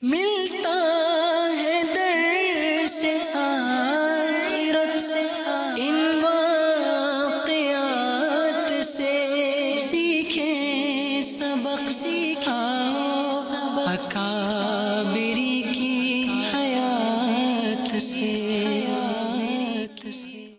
ملتا ہے در سے آخرت ان واقعات سے، سیکھیں سبق سکھاؤ اکابری کی حیات سے۔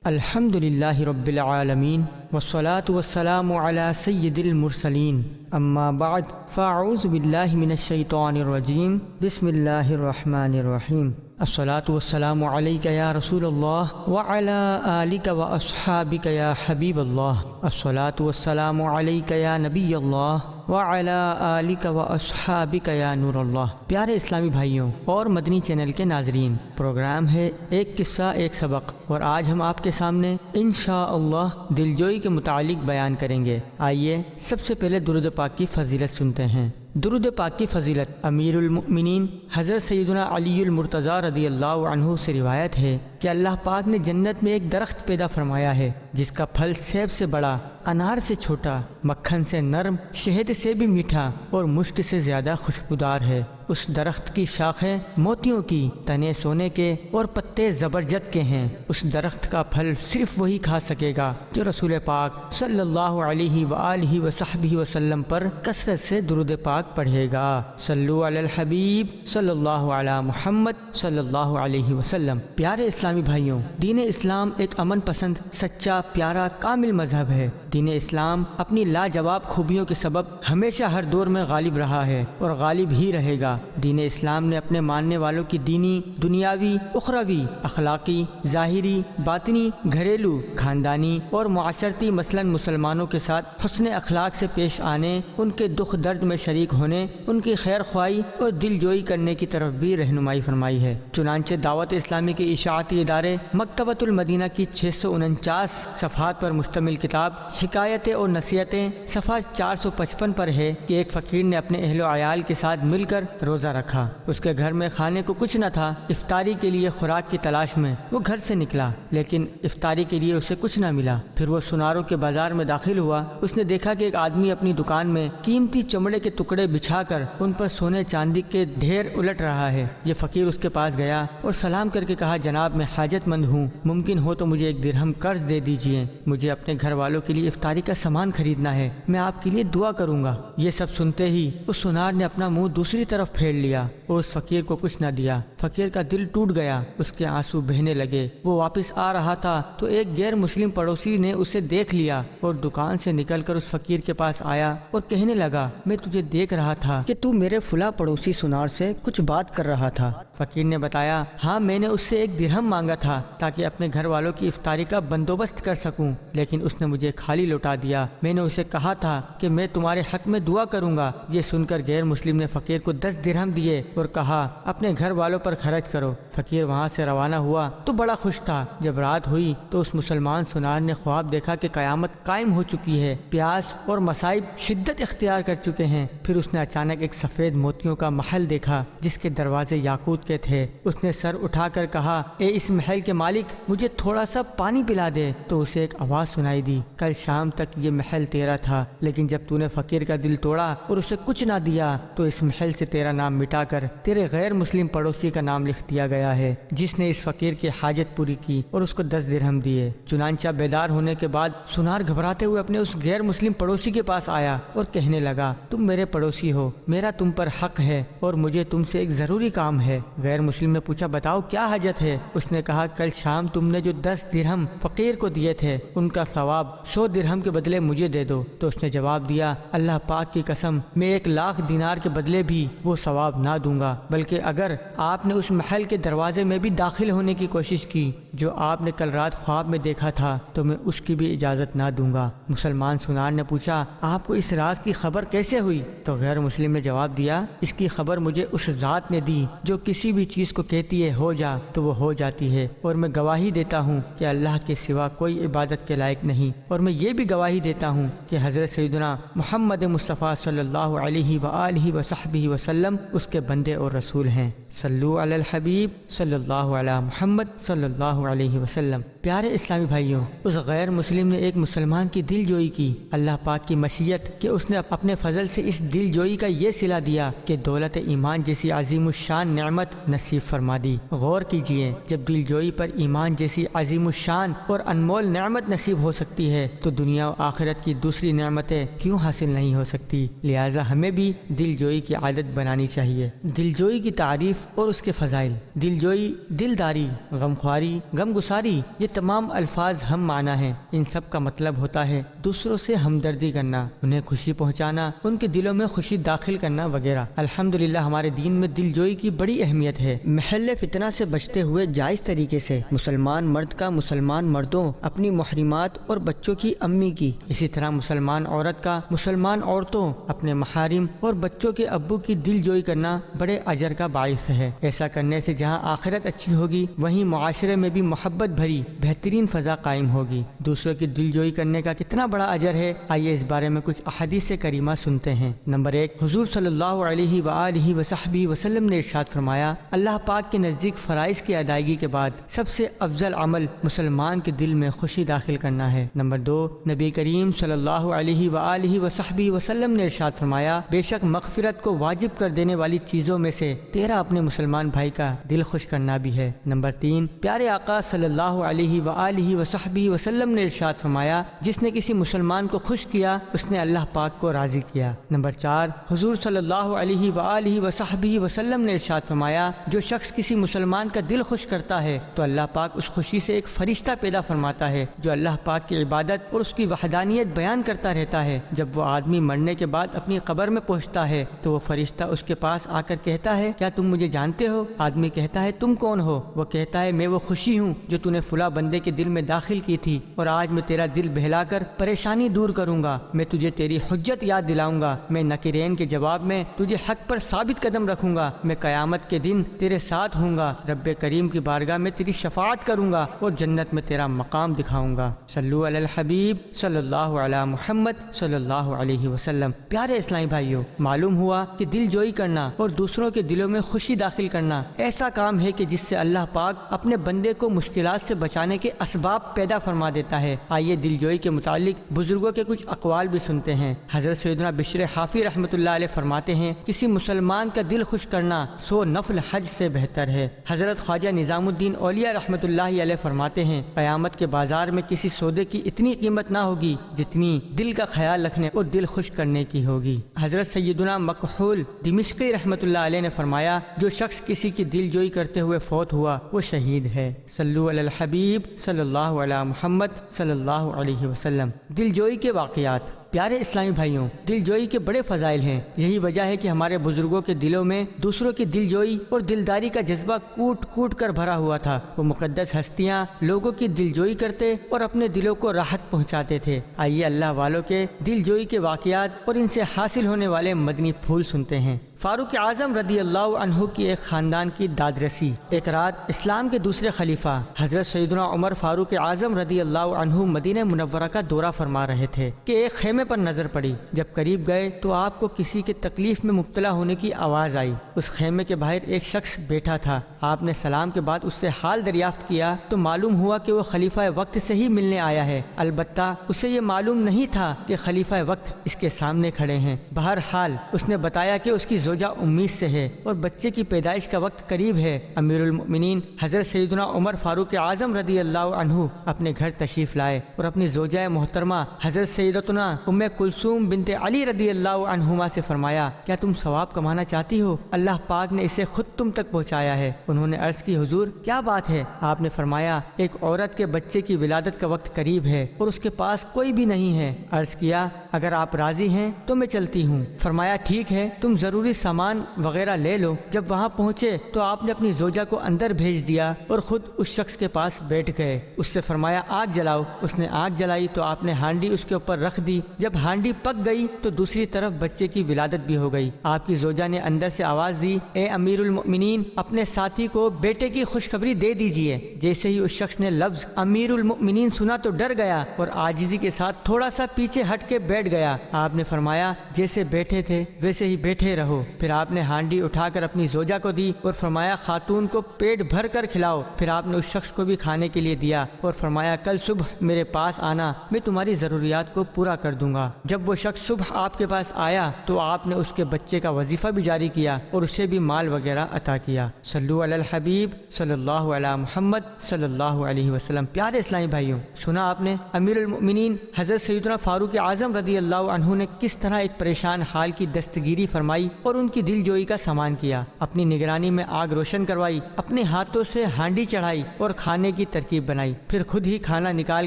الحمد للہ رب العالمین والصلاة والسلام علی سید المرسلین، اما بعد فاعوذ باللہ من الشیطان الرجیم، بسم اللہ الرحمن الرحیم۔ الصلاة والسلام علیک یا رسول اللہ وعلی آلک واصحابک یا حبیب اللہ، الصلاة والسلام علیک یا نبی اللہ وعلی آلک واصحابک یا نور اللہ۔ پیارے اسلامی بھائیوں اور مدنی چینل کے ناظرین، پروگرام ہے ایک قصہ ایک سبق، اور آج ہم آپ کے سامنے انشاءاللہ دلجوئی کے متعلق بیان کریں گے۔ آئیے سب سے پہلے درود پاک کی فضیلت سنتے ہیں۔ درود پاک کی فضیلت امیر المؤمنین حضرت سیدنا علی المرتضیٰ رضی اللہ عنہ سے روایت ہے کہ اللہ پاک نے جنت میں ایک درخت پیدا فرمایا ہے جس کا پھل سیب سے بڑا، انار سے چھوٹا، مکھن سے نرم، شہد سے بھی میٹھا اور مشک سے زیادہ خوشبودار ہے۔ اس درخت کی شاخیں موتیوں کی، تنے سونے کے اور پتے زبرجد کے ہیں۔ اس درخت کا پھل صرف وہی کھا سکے گا جو رسول پاک صلی اللہ علیہ وآلہ وصحبہ وسلم پر کثرت سے درود پاک پڑھے گا۔ صلو علی الحبیب صلی اللہ علی محمد صلی اللہ علیہ وسلم۔ پیارے اسلامی بھائیوں، دین اسلام ایک امن پسند، سچا، پیارا، کامل مذہب ہے۔ دین اسلام اپنی لاجواب خوبیوں کے سبب ہمیشہ ہر دور میں غالب رہا ہے اور غالب ہی رہے گا۔ دین اسلام نے اپنے ماننے والوں کی دینی، دنیاوی، اخروی، اخلاقی، ظاہری، باطنی، گھریلو، خاندانی اور معاشرتی مثلاً مسلمانوں کے ساتھ حسن اخلاق سے پیش آنے، ان کے دکھ درد میں شریک ہونے، ان کی خیر خواہی اور دل جوئی کرنے کی طرف بھی رہنمائی فرمائی ہے۔ چنانچہ دعوت اسلامی کے اشاعتی ادارے مکتبۃ المدینہ کی 649 صفحات پر مشتمل کتاب حکایتیں اور نصیحتیں صفحہ 455 پر ہے کہ ایک فقیر نے اپنے اہل و عیال کے ساتھ مل کر روزہ رکھا۔ اس کے گھر میں کھانے کو کچھ نہ تھا۔ افطاری کے لیے خوراک کی تلاش میں وہ گھر سے نکلا، لیکن افطاری کے لیے اسے کچھ نہ ملا۔ پھر وہ سناروں کے بازار میں داخل ہوا۔ اس نے دیکھا کہ ایک آدمی اپنی دکان میں قیمتی چمڑے کے ٹکڑے بچھا کر ان پر سونے چاندی کے ڈھیر الٹ رہا ہے۔ یہ فقیر اس کے پاس گیا اور سلام کر کے کہا، جناب میں حاجت مند ہوں، ممکن ہو تو مجھے 1 درہم قرض دے دیجئے، مجھے اپنے گھر والوں کے لیے افطاری کا سامان خریدنا ہے، میں آپ کے لیے دعا کروں گا۔ یہ سب سنتے ہی اس سنار نے اپنا منہ دوسری طرف پھیر لیا اور اس فقیر کو کچھ نہ دیا۔ فقیر کا دل ٹوٹ گیا، اس کے آنسو بہنے لگے۔ وہ واپس آ رہا تھا تو ایک غیر مسلم پڑوسی نے اسے دیکھ لیا اور دکان سے نکل کر اس فقیر کے پاس آیا اور کہنے لگا، میں تجھے دیکھ رہا تھا کہ تو میرے فلاں پڑوسی سنار سے کچھ بات کر رہا تھا۔ فقیر نے بتایا، ہاں میں نے اس سے 1 درہم مانگا تھا تاکہ اپنے گھر والوں کی افطاری کا بندوبست کر سکوں، لیکن اس نے مجھے خالی لوٹا دیا۔ میں نے اسے کہا تھا کہ میں تمہارے حق میں دعا کروں گا۔ یہ سن کر غیر مسلم نے فقیر کو 10 درہم دیے اور کہا، اپنے گھر والوں پر خرچ کرو۔ فقیر وہاں سے روانہ ہوا تو بڑا خوش تھا۔ جب رات ہوئی تو اس مسلمان سنار نے خواب دیکھا کہ قیامت قائم ہو چکی ہے، پیاس اور مصائب شدت اختیار کر چکے ہیں۔ پھر اس نے اچانک ایک سفید موتیوں کا محل دیکھا جس کے دروازے یاقوت کے تھے۔ اس نے سر اٹھا کر کہا، اے اس محل کے مالک، مجھے تھوڑا سا پانی پلا دے۔ تو اسے ایک آواز سنائی دی، کل شام تک یہ محل تیرا تھا، لیکن جب تو نے فقیر کا دل توڑا اور اسے کچھ نہ دیا تو اس محل سے تیرا نام مٹا کر تیرے غیر مسلم پڑوسی کا نام لکھ دیا گیا ہے جس نے اس فقیر کی حاجت پوری کی اور اس کو 10 درہم دیے۔ چنانچہ بیدار ہونے کے بعد سنار گھبراتے ہوئے اپنے اس غیر مسلم پڑوسی کے پاس آیا اور کہنے لگا، تم میرے پڑوسی ہو، میرا تم پر حق ہے اور مجھے تم سے ایک ضروری کام ہے۔ غیر مسلم نے پوچھا، بتاؤ کیا حاجت ہے؟ اس نے کہا، کل شام تم نے جو 10 درہم فقیر کو دیے تھے ان کا ثواب 100 درہم کے بدلے مجھے دے دو۔ تو اس نے جواب دیا، اللہ پاک کی قسم، میں 1,00,000 دینار کے بدلے بھی وہ ثواب نہ دوں گا، بلکہ اگر آپ نے اس محل کے دروازے میں بھی داخل ہونے کی کوشش کی جو آپ نے کل رات خواب میں دیکھا تھا تو میں اس کی بھی اجازت نہ دوں گا۔ مسلمان سنار نے پوچھا، آپ کو اس راز کی خبر کیسے ہوئی؟ تو غیر مسلم نے جواب دیا، اس کی خبر مجھے اس ذات نے دی جو کسی بھی چیز کو کہتی ہے ہو جا تو وہ ہو جاتی ہے، اور میں گواہی دیتا ہوں کہ اللہ کے سوا کوئی عبادت کے لائق نہیں، اور میں یہ بھی گواہی دیتا ہوں کہ حضرت سیدنا محمد مصطفیٰ صلی اللہ علیہ وآلہ وصحبہ وسلم اس کے بندے اور رسول ہیں۔ صلو علی الحبیب صلی اللہ علی محمد صلی اللہ علیہ وسلم۔ پیارے اسلامی بھائیوں، اس غیر مسلم نے ایک مسلمان کی دل جوئی کی۔ اللہ پاک کی مشیت کہ اس نے اپنے فضل سے اس دل جوئی کا یہ صلہ دیا کہ دولت ایمان جیسی عظیم الشان نعمت نصیب فرما دی۔ غور کیجئے، جب دل جوئی پر ایمان جیسی عظیم الشان اور انمول نعمت نصیب ہو سکتی ہے تو دنیا و آخرت کی دوسری نعمتیں کیوں حاصل نہیں ہو سکتی؟ لہٰذا ہمیں بھی دل جوئی کی عادت بنانی چاہیے۔ دل جوئی کی تعریف اور اس کے فضائل۔ دل جوئی، دلداری، غمخواری، غم گساری، یہ تمام الفاظ ہم معنی ہیں۔ ان سب کا مطلب ہوتا ہے دوسروں سے ہمدردی کرنا، انہیں خوشی پہنچانا، ان کے دلوں میں خوشی داخل کرنا وغیرہ۔ الحمدللہ ہمارے دین میں دل جوئی کی بڑی اہمیت ہے۔ محل فتنہ سے بچتے ہوئے جائز طریقے سے مسلمان مرد کا مسلمان مردوں، اپنی محرمات اور بچوں کی امی کی، اسی طرح مسلمان عورت کا مسلمان عورتوں، اپنے محارم اور بچوں کے ابو کی دل جوئی کرنا بڑے اجر کا باعث ہے۔ ایسا کرنے سے جہاں آخرت اچھی ہوگی وہیں معاشرے میں بھی محبت بھری بہترین فضا قائم ہوگی۔ دوسروں کی دل جوئی کرنے کا کتنا بڑا اجر ہے، آئیے اس بارے میں کچھ احادیث کریمہ سنتے ہیں۔ نمبر 1، حضور صلی اللہ علیہ وآلہ وصحبہ وسلم نے ارشاد فرمایا، اللہ پاک کے نزدیک فرائض کی ادائیگی کے بعد سب سے افضل عمل مسلمان کے دل میں خوشی داخل کرنا ہے۔ نمبر 2، نبی کریم صلی اللہ علیہ وآلہ وصحبہ وسلم نے ارشاد فرمایا، بے شک مغفرت کو واجب کر دینے والی چیزوں میں سے تیرا اپنے مسلمان بھائی کا دل خوش کرنا بھی ہے۔ نمبر 3، پیارے آقا صلی اللہ علیہ وآلہ وصحبہ وسلم نے ارشاد فرمایا، جس نے کسی مسلمان کو خوش کیا اس نے اللہ پاک کو راضی کیا۔ نمبر 4، حضور صلی اللہ علیہ وآلہ وصحبہ وسلم نے ارشاد فرمایا، جو شخص کسی مسلمان کا دل خوش کرتا ہے تو اللہ پاک اس خوشی سے ایک فرشتہ پیدا فرماتا ہے جو اللہ پاک کی عبادت اور اس کی وحدانیت بیان کرتا رہتا ہے۔ جب وہ آدمی مرنے کے بعد اپنی قبر میں پہنچتا ہے تو وہ فرشتہ اس کے پاس آ کر کہتا ہے، کیا تم مجھے جانتے ہو؟ آدمی کہتا ہے، تم کون ہو؟ وہ کہتا ہے، میں وہ خوشی ہوں جو تو نے فلاں بندے کے دل میں داخل کی تھی، اور آج میں تیرا دل بہلا کر پریشانی دور کروں گا، میں تجھے تیری حجت یاد دلاؤں گا، میں نکرین کے جواب میں تجھے حق پر ثابت قدم رکھوں گا، میں قیامت کے دن تیرے ساتھ ہوں گا، رب کریم کی بارگاہ میں تیری شفاعت کروں گا اور جنت میں تیرا مقام دکھاؤں گا۔ صلو علی الحبیب صلی اللہ علی محمد صلی اللہ علیہ وسلم۔ پیارے اسلامی بھائیوں، معلوم ہوا کہ دل جوئی کرنا اور دوسروں کے دلوں میں خوشی داخل کرنا ایسا کام ہے کہ جس سے اللہ پاک اپنے بندے کو مشکلات سے بچانے کے اسباب پیدا فرما دیتا ہے۔ آئیے دل جوئی کے متعلق بزرگوں کے کچھ اقوال بھی سنتے ہیں۔ حضرت سیدنا بشر حافی رحمۃ اللہ علیہ فرماتے ہیں، کسی مسلمان کا دل خوش کرنا 100 نفل حج سے بہتر ہے۔ حضرت خواجہ نظام الدین اولیاء رحمۃ اللہ علیہ فرماتے ہیں، قیامت کے بازار میں کسی سودے کی اتنی قیمت نہ ہوگی جتنی دل کا خیال رکھنے اور دل خوش کرنے کی ہوگی۔ حضرت سیدنا مکحول دمشقی رحمۃ اللہ علیہ نے فرمایا، جو شخص کسی کی دل جوئی کرتے ہوئے فوت ہوا وہ شہید ہے۔ صلو علی الحبیب صلی اللہ علی محمد صلی اللہ علیہ وسلم۔ دل جوئی کے واقعات۔ پیارے اسلامی بھائیوں، دل جوئی کے بڑے فضائل ہیں۔ یہی وجہ ہے کہ ہمارے بزرگوں کے دلوں میں دوسروں کی دل جوئی اور دلداری کا جذبہ کوٹ کوٹ کر بھرا ہوا تھا۔ وہ مقدس ہستیاں لوگوں کی دل جوئی کرتے اور اپنے دلوں کو راحت پہنچاتے تھے۔ آئیے اللہ والوں کے دل جوئی کے واقعات اور ان سے حاصل ہونے والے مدنی پھول سنتے ہیں۔ فاروق اعظم رضی اللہ عنہ کی ایک خاندان کی داد رسی۔ ایک رات اسلام کے دوسرے خلیفہ حضرت سیدنا عمر فاروق اعظم رضی اللہ عنہ مدینہ منورہ کا دورہ فرما رہے تھے کہ ایک خیمے پر نظر پڑی۔ جب قریب گئے تو آپ کو کسی کے تکلیف میں مبتلا ہونے کی آواز آئی۔ اس خیمے کے باہر ایک شخص بیٹھا تھا۔ آپ نے سلام کے بعد اس سے حال دریافت کیا تو معلوم ہوا کہ وہ خلیفہ وقت سے ہی ملنے آیا ہے، البتہ اسے یہ معلوم نہیں تھا کہ خلیفہ وقت اس کے سامنے کھڑے ہیں۔ بہرحال اس نے بتایا کہ اس کی زوجہ امید سے ہے اور بچے کی پیدائش کا وقت قریب ہے۔ امیر المؤمنین حضرت سیدنا عمر فاروق اعظم رضی اللہ عنہ اپنے گھر تشریف لائے اور اپنی زوجہ محترمہ حضرت سیدتنا ام کلثوم بنت علی رضی اللہ عنہما سے فرمایا، کیا تم ثواب کمانا چاہتی ہو؟ اللہ پاک نے اسے خود تم تک پہنچایا ہے۔ انہوں نے عرض کی، حضور کیا بات ہے؟ آپ نے فرمایا، ایک عورت کے بچے کی ولادت کا وقت قریب ہے اور اس کے پاس کوئی بھی نہیں ہے۔ عرض کیا، اگر آپ راضی ہیں تو میں چلتی ہوں۔ فرمایا، ٹھیک ہے، تم ضروری سامان وغیرہ لے لو۔ جب وہاں پہنچے تو آپ نے اپنی زوجہ کو اندر بھیج دیا اور خود اس شخص کے پاس بیٹھ گئے۔ اس سے فرمایا، آگ جلاؤ۔ اس نے آگ جلائی تو آپ نے ہانڈی اس کے اوپر رکھ دی۔ جب ہانڈی پک گئی تو دوسری طرف بچے کی ولادت بھی ہو گئی۔ آپ کی زوجہ نے اندر سے آواز دی، اے امیر المؤمنین، اپنے ساتھی کو بیٹے کی خوشخبری دے دیجئے۔ جیسے ہی اس شخص نے لفظ امیر المؤمنین سنا تو ڈر گیا اور عاجزی کے ساتھ تھوڑا سا پیچھے ہٹ کے بیٹھ گیا۔ آپ نے فرمایا، جیسے بیٹھے تھے ویسے ہی بیٹھے رہو۔ پھر آپ نے ہانڈی اٹھا کر اپنی زوجہ کو دی اور فرمایا خاتون کو پیٹ بھر کر کھلاؤ۔ پھر آپ نے اس شخص کو بھی کھانے کے لیے دیا اور فرمایا کل صبح میرے پاس آنا، میں تمہاری ضروریات کو پورا کر دوں گا۔ جب وہ شخص صبح آپ کے پاس آیا تو آپ نے اس کے بچے کا وظیفہ بھی جاری کیا اور اسے بھی مال وغیرہ عطا کیا۔ صلو علی الحبیب صلی اللہ علی محمد صلی اللہ علیہ وسلم۔ پیارے اسلامی بھائیوں، سنا آپ نے امیر المؤمنین حضرت سیدنا فاروق اعظم رضی اللہ عنہ نے کس طرح ایک پریشان حال کی دستگیری فرمائی اور ان کی دل جوئی کا سامان کیا، اپنی نگرانی میں آگ روشن کروائی، اپنے ہاتھوں سے ہانڈی چڑھائی اور کھانے کی ترکیب بنائی، پھر خود ہی کھانا نکال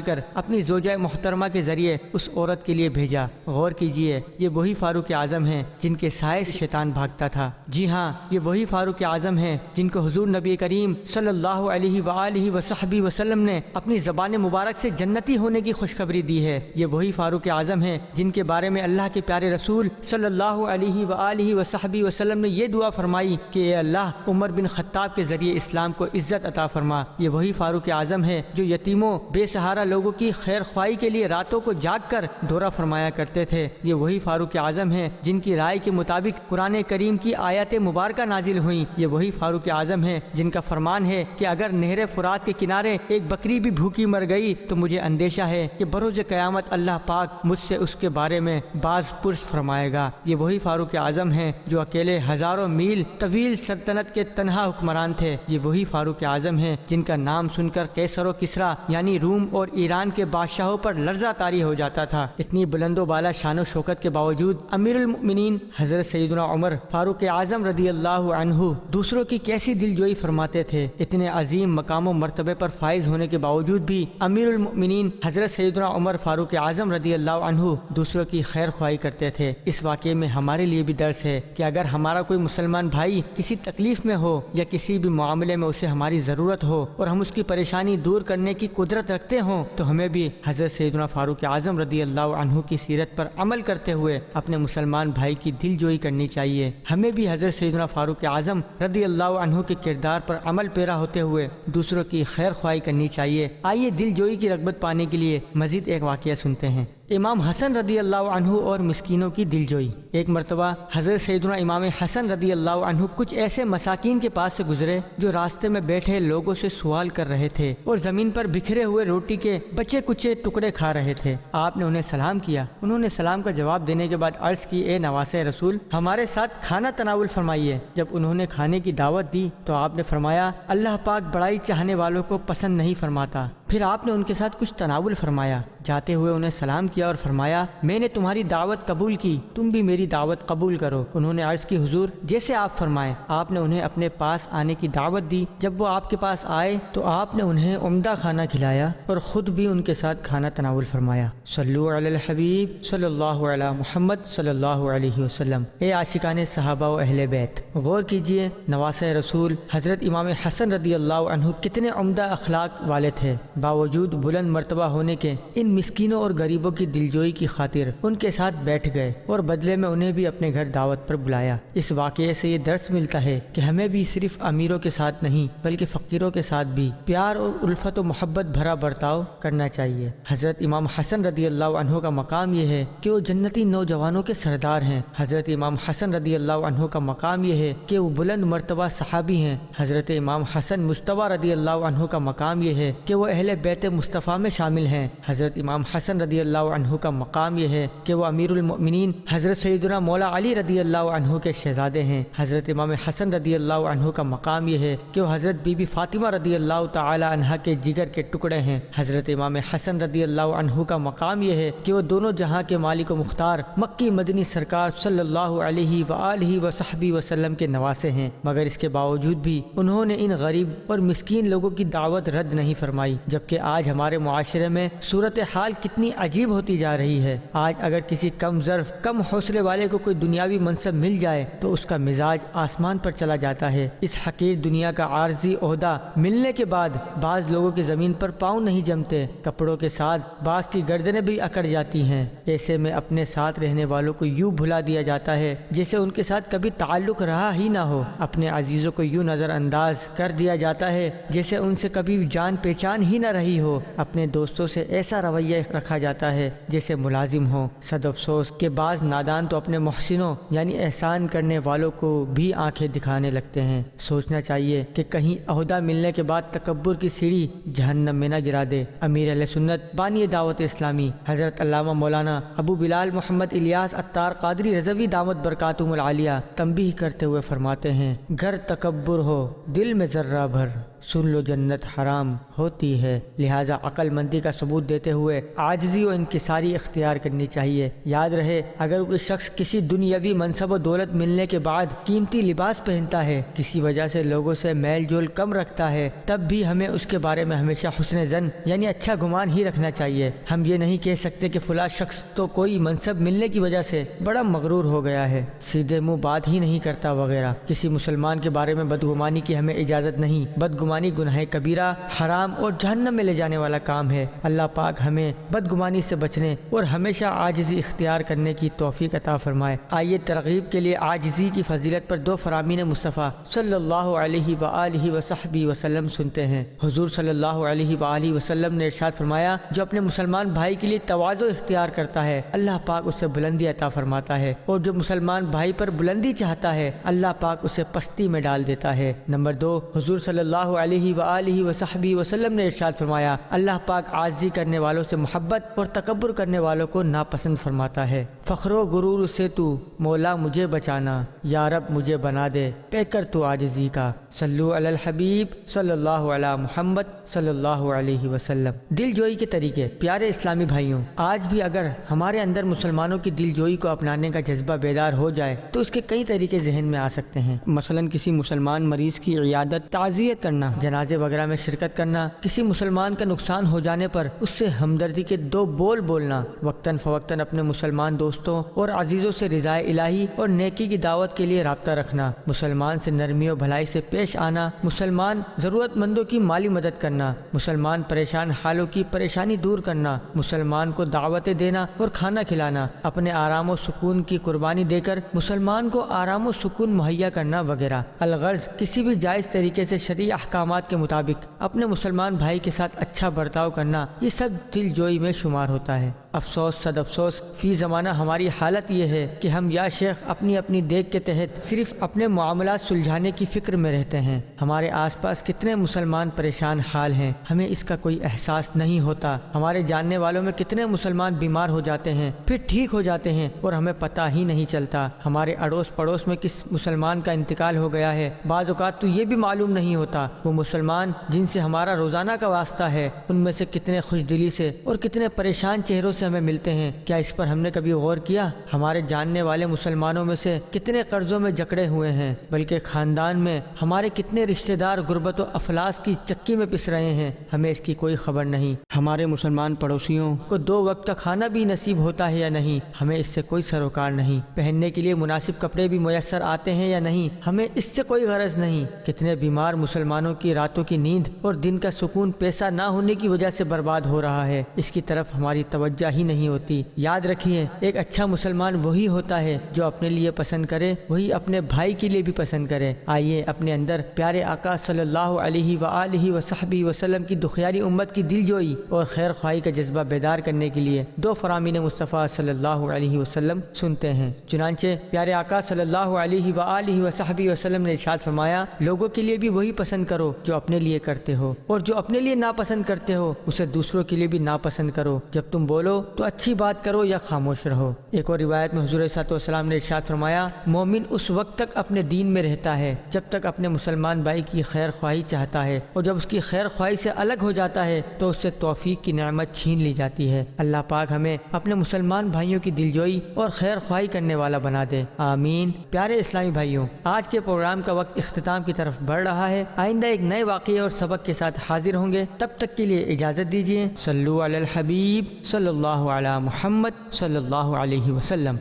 کر اپنی زوجہ محترمہ کے ذریعے اس عورت کے لیے بھیجا۔ غور کیجئے، یہ وہی فاروق اعظم ہیں جن کے سائے سے شیطان بھاگتا تھا۔ جی ہاں، یہ وہی فاروق اعظم ہیں جن کو حضور نبی کریم صلی اللہ علیہ وآلہ وصحبہ وسلم نے اپنی زبان مبارک سے جنتی ہونے کی خوشخبری دی ہے۔ یہ وہی فاروق اعظم ہیں جن کے بارے میں اللہ کے پیارے رسول صلی اللہ علیہ وآلہ وصحبہ وسلم نے یہ دعا فرمائی کہ اے اللہ عمر بن خطاب کے ذریعے اسلام کو عزت عطا فرما۔ یہ وہی فاروق اعظم ہے جو یتیموں بے سہارا لوگوں کی خیر خواہی کے لیے راتوں کو جاگ کر دورہ فرمایا کرتے تھے۔ یہ وہی فاروق اعظم ہیں جن کی رائے کے مطابق قرآن کریم کی آیات مبارکہ نازل ہوئیں۔ یہ وہی فاروق اعظم ہیں جن کا فرمان ہے کہ اگر نہر فرات کے کنارے ایک بکری بھی بھوکی مر گئی تو مجھے اندیشہ ہے کہ بروز قیامت اللہ پاک مجھ سے اس کے بارے میں باز پرس فرمائے گا۔ یہ وہی فاروق اعظم ہیں جو اکیلے ہزاروں میل طویل سلطنت کے تنہا حکمران تھے۔ یہ وہی فاروق اعظم ہیں جن کا نام سن کر کیسر و کسریٰ یعنی روم اور ایران کے بادشاہوں پر لرزہ طاری ہو جاتا تھا۔ اتنی بلند و بالا شان و شوکت کے باوجود امیر المؤمنین حضرت سیدنا عمر فاروق اعظم رضی اللہ عنہ دوسروں کی کیسی دل جوئی فرماتے تھے۔ اتنے عظیم مقام و مرتبے پر فائز ہونے کے باوجود بھی امیر المؤمنین حضرت سیدنا عمر فاروق اعظم رضی اللہ عنہ دوسروں کی خیر خواہی کرتے تھے۔ اس واقعے میں ہمارے لیے بھی درس ہے کہ اگر ہمارا کوئی مسلمان بھائی کسی تکلیف میں ہو یا کسی بھی معاملے میں اسے ہماری ضرورت ہو اور ہم اس کی پریشانی دور کرنے کی قدرت رکھتے ہوں تو ہمیں بھی حضرت سیدنا فاروق اعظم رضی اللہ عنہ کی سیرت پر عمل کرتے ہوئے اپنے مسلمان بھائی کی دل جوئی کرنی چاہیے۔ ہمیں بھی حضرت سیدنا فاروق اعظم رضی اللہ عنہ کے کردار پر عمل پیرا ہوتے ہوئے دوسروں کی خیر خواہی کرنی چاہیے۔ آئیے دل جوئی کی رغبت پانے کے لیے مزید ایک واقعہ سنتے ہیں۔ امام حسن رضی اللہ عنہ اور مسکینوں کی دل جوئی۔ ایک مرتبہ حضرت سیدنا امام حسن رضی اللہ عنہ کچھ ایسے مساکین کے پاس سے گزرے جو راستے میں بیٹھے لوگوں سے سوال کر رہے تھے اور زمین پر بکھرے ہوئے روٹی کے بچے کچے ٹکڑے کھا رہے تھے۔ آپ نے انہیں سلام کیا۔ انہوں نے سلام کا جواب دینے کے بعد عرض کی، اے نواسہ رسول، ہمارے ساتھ کھانا تناول فرمائیے۔ جب انہوں نے کھانے کی دعوت دی تو آپ نے فرمایا، اللہ پاک بڑائی چاہنے والوں کو پسند نہیں فرماتا۔ پھر آپ نے ان کے ساتھ کچھ تناول فرمایا۔ جاتے ہوئے انہیں سلام کیا اور فرمایا، میں نے تمہاری دعوت قبول کی، تم بھی میری دعوت قبول کرو۔ انہوں نے عرض کی، حضور جیسے آپ فرمائیں۔ آپ نے انہیں اپنے پاس آنے کی دعوت دی۔ جب وہ آپ کے پاس آئے تو آپ نے انہیں عمدہ کھانا کھلایا اور خود بھی ان کے ساتھ کھانا تناول فرمایا۔ صلو علی الحبیب صلی اللہ علی محمد صلی اللہ علیہ وسلم۔ اے عاشقان صحابہ و اہل بیت، غور کیجئے نواسہ رسول حضرت امام حسن رضی اللہ عنہ کتنے عمدہ اخلاق والے تھے۔ باوجود بلند مرتبہ ہونے کے ان مسکینوں اور غریبوں کی دلجوئی کی خاطر ان کے ساتھ بیٹھ گئے اور بدلے میں انہیں بھی اپنے گھر دعوت پر بلایا۔ اس واقعے سے یہ درس ملتا ہے کہ ہمیں بھی صرف امیروں کے ساتھ نہیں بلکہ فقیروں کے ساتھ بھی پیار اور الفت و محبت بھرا برتاؤ کرنا چاہیے۔ حضرت امام حسن رضی اللہ عنہ کا مقام یہ ہے کہ وہ جنتی نوجوانوں کے سردار ہیں۔ حضرت امام حسن رضی اللہ عنہ کا مقام یہ ہے کہ وہ بلند مرتبہ صحابی ہیں۔ حضرت امام حسن مجتبی رضی اللہ عنہ کا مقام یہ ہے کہ وہ اہل بیت مصطفیٰ میں شامل ہیں۔ حضرت امام حسن رضی اللہ عنہ کا مقام یہ ہے کہ وہ امیر المؤمنین حضرت سیدنا مولا علی رضی اللہ عنہ کے شہزادے ہیں۔ حضرت امام حسن رضی اللہ عنہ کا مقام یہ ہے کہ وہ حضرت بی بی فاطمہ رضی اللہ تعالی عنہا کے جگر کے ٹکڑے ہیں۔ حضرت امام حسن رضی اللہ عنہ کا مقام یہ ہے کہ وہ دونوں جہاں کے مالک و مختار مکی مدنی سرکار صلی اللہ علیہ وآلہ وصحبہ وسلم کے نواسے ہیں، مگر اس کے باوجود بھی انہوں نے ان غریب اور مسکین لوگوں کی دعوت رد نہیں فرمائی۔ جبکہ آج ہمارے معاشرے میں صورتحال کتنی عجیب ہوتی جا رہی ہے۔ آج اگر کسی کم ظرف کم حوصلے والے کو کوئی دنیاوی منصب مل جائے تو اس کا مزاج آسمان پر چلا جاتا ہے۔ اس حقیر دنیا کا عارضی عہدہ ملنے کے بعد بعض لوگوں کی زمین پر پاؤں نہیں جمتے، کپڑوں کے ساتھ بعض کی گردنیں بھی اکڑ جاتی ہیں۔ ایسے میں اپنے ساتھ رہنے والوں کو یوں بھلا دیا جاتا ہے جیسے ان کے ساتھ کبھی تعلق رہا ہی نہ ہو۔ اپنے عزیزوں کو یوں نظر انداز کر دیا جاتا ہے جیسے ان سے کبھی جان پہچان ہی نہ رہی ہو، اپنے دوستوں سے ایسا رویہ رکھا جاتا ہے جیسے ملازم ہو۔ صد افسوس کہ بعض نادان تو اپنے محسنوں یعنی احسان کرنے والوں کو بھی آنکھیں دکھانے لگتے ہیں۔ سوچنا چاہیے کہ کہیں عہدہ ملنے کے بعد تکبر کی سیڑھی جہنم میں نہ گرا دے۔ امیر اہل سنت بانی دعوت اسلامی حضرت علامہ مولانا ابو بلال محمد الیاس عطار قادری رضوی دامت برکاتہم العالیہ تنبیہ کرتے ہوئے فرماتے ہیں، گر تکبر ہو دل میں ذرہ بھر، سن لو جنت حرام ہوتی ہے۔ لہٰذا عقل مندی کا ثبوت دیتے ہوئے عاجزی و انکساری اختیار کرنی چاہیے۔ یاد رہے، اگر کوئی شخص کسی دنیاوی منصب و دولت ملنے کے بعد قیمتی لباس پہنتا ہے، کسی وجہ سے لوگوں سے میل جول کم رکھتا ہے، تب بھی ہمیں اس کے بارے میں ہمیشہ حسن ظن یعنی اچھا گمان ہی رکھنا چاہیے۔ ہم یہ نہیں کہہ سکتے کہ فلاں شخص تو کوئی منصب ملنے کی وجہ سے بڑا مغرور ہو گیا ہے، سیدھے منہ بات ہی نہیں کرتا وغیرہ۔ کسی مسلمان کے بارے میں بدگمانی کی ہمیں اجازت نہیں۔ بدگمانی گناہ کبیرہ، حرام اور جہنم میں لے جانے والا کام ہے۔ اللہ پاک ہمیں بدگمانی سے بچنے اور ہمیشہ عاجزی اختیار کرنے کی توفیق عطا فرمائے۔ آئیے ترغیب کے لیے عاجزی کی فضیلت پر دو فرامین مصطفیٰ صلی اللہ علیہ وآلہ وصحبہ وسلم سنتے ہیں۔ حضور صلی اللہ علیہ وآلہ وسلم نے ارشاد فرمایا، جو اپنے مسلمان بھائی کے لیے تواضع اختیار کرتا ہے اللہ پاک اسے بلندی عطا فرماتا ہے، اور جو مسلمان بھائی پر بلندی چاہتا ہے اللہ پاک اسے پستی میں ڈال دیتا ہے۔ نمبر دو، حضور صلی اللہ علیہ وآلہ وصحبہ وسلم نے ارشاد فرمایا، اللہ پاک عاجزی کرنے والوں سے محبت اور تکبر کرنے والوں کو ناپسند فرماتا ہے۔ فخر و غرور سے تو مولا مجھے بچانا، یا رب مجھے بنا دے پے کر تو عاجزی کا۔ صلو علی الحبیب صلی اللہ علی محمد صلی اللہ علیہ وسلم۔ دل جوئی کے طریقے۔ پیارے اسلامی بھائیوں، آج بھی اگر ہمارے اندر مسلمانوں کی دل جوئی کو اپنانے کا جذبہ بیدار ہو جائے تو اس کے کئی طریقے ذہن میں آ سکتے ہیں۔ مثلا کسی مسلمان مریض کی عیادت، تعزیت کرنا، جنازے وغیرہ میں شرکت کرنا، کسی مسلمان کا نقصان ہو جانے پر اس سے ہمدردی کے دو بول بولنا، وقتاً فوقتاً اپنے مسلمان دوستوں اور عزیزوں سے رضائے الہی اور نیکی کی دعوت کے لیے رابطہ رکھنا، مسلمان سے نرمی و بھلائی سے پیش آنا، مسلمان ضرورت مندوں کی مالی مدد کرنا، مسلمان پریشان حالوں کی پریشانی دور کرنا، مسلمان کو دعوتیں دینا اور کھانا کھلانا، اپنے آرام و سکون کی قربانی دے کر مسلمان کو آرام و سکون مہیا کرنا وغیرہ۔ الغرض کسی بھی جائز طریقے سے شرعی احکامات کے مطابق اپنے مسلمان بھائی کے ساتھ اچھا برتاؤ کرنا، یہ سب دل جوئی میں شمار ہوتا ہے۔ افسوس صد افسوس فی زمانہ ہماری حالت یہ ہے کہ ہم یا شیخ اپنی اپنی دیکھ کے تحت صرف اپنے معاملات سلجھانے کی فکر میں رہتے ہیں۔ ہمارے آس پاس کتنے مسلمان پریشان حال ہیں، ہمیں اس کا کوئی احساس نہیں ہوتا۔ ہمارے جاننے والوں میں کتنے مسلمان بیمار ہو جاتے ہیں پھر ٹھیک ہو جاتے ہیں اور ہمیں پتہ ہی نہیں چلتا۔ ہمارے اڑوس پڑوس میں کس مسلمان کا انتقال ہو گیا ہے، بعض اوقات تو یہ بھی معلوم نہیں ہوتا۔ وہ مسلمان جن سے ہمارا روزانہ کا واسطہ ہے ان میں سے کتنے خوش دلی سے اور کتنے پریشان چہروں سے ہمیں ملتے ہیں، کیا اس پر ہم نے کبھی غور کیا؟ ہمارے جاننے والے مسلمانوں میں سے کتنے قرضوں میں جکڑے ہوئے ہیں، بلکہ خاندان میں ہمارے کتنے رشتہ دار غربت و افلاس کی چکی میں پس رہے ہیں، ہمیں اس کی کوئی خبر نہیں۔ ہمارے مسلمان پڑوسیوں کو 2 وقت کا کھانا بھی نصیب ہوتا ہے یا نہیں، ہمیں اس سے کوئی سروکار نہیں۔ پہننے کے لیے مناسب کپڑے بھی میسر آتے ہیں یا نہیں، ہمیں اس سے کوئی غرض نہیں۔ کتنے بیمار مسلمانوں کی راتوں کی نیند اور دن کا سکون پیسہ نہ ہونے کی وجہ سے برباد ہو رہا ہے، اس کی طرف ہماری توجہ ہی نہیں ہوتی۔ یاد رکھیے، ایک اچھا مسلمان وہی ہوتا ہے جو اپنے لیے پسند کرے وہی اپنے بھائی کے لیے بھی پسند کرے۔ آئیے اپنے اندر پیارے آقا صلی اللہ علیہ وآلہ وصحبہ وسلم کی دخیاری امت کی دل جوئی اور خیر خواہی کا جذبہ بیدار کرنے کے لیے 2 فرامین مصطفیٰ صلی اللہ علیہ وسلم سنتے ہیں۔ چنانچہ پیارے آقا صلی اللہ علیہ وآلہ وصحبہ وسلم نے ارشاد فرمایا، لوگوں کے لیے بھی وہی پسند کرو جو اپنے لیے کرتے ہو، اور جو اپنے لیے ناپسند کرتے ہو اسے دوسروں کے لیے بھی ناپسند کرو۔ جب تم بولو تو اچھی بات کرو یا خاموش رہو۔ ایک اور روایت میں حضور صلی اللہ علیہ وسلم نے ارشاد فرمایا، مومن اس وقت تک اپنے دین میں رہتا ہے جب تک اپنے مسلمان بھائی کی خیر خواہی چاہتا ہے، اور جب اس کی خیر خواہی سے الگ ہو جاتا ہے تو اس سے توفیق کی نعمت چھین لی جاتی ہے۔ اللہ پاک ہمیں اپنے مسلمان بھائیوں کی دلجوئی اور خیر خواہی کرنے والا بنا دے، آمین۔ پیارے اسلامی بھائیوں، آج کے پروگرام کا وقت اختتام کی طرف بڑھ رہا ہے۔ آئندہ ایک نئے واقعے اور سبق کے ساتھ حاضر ہوں گے، تب تک کے لیے اجازت دیجیے۔ صلو علی الحبیب صلی اللہ علی محمد صلی اللہ علیہ وسلم۔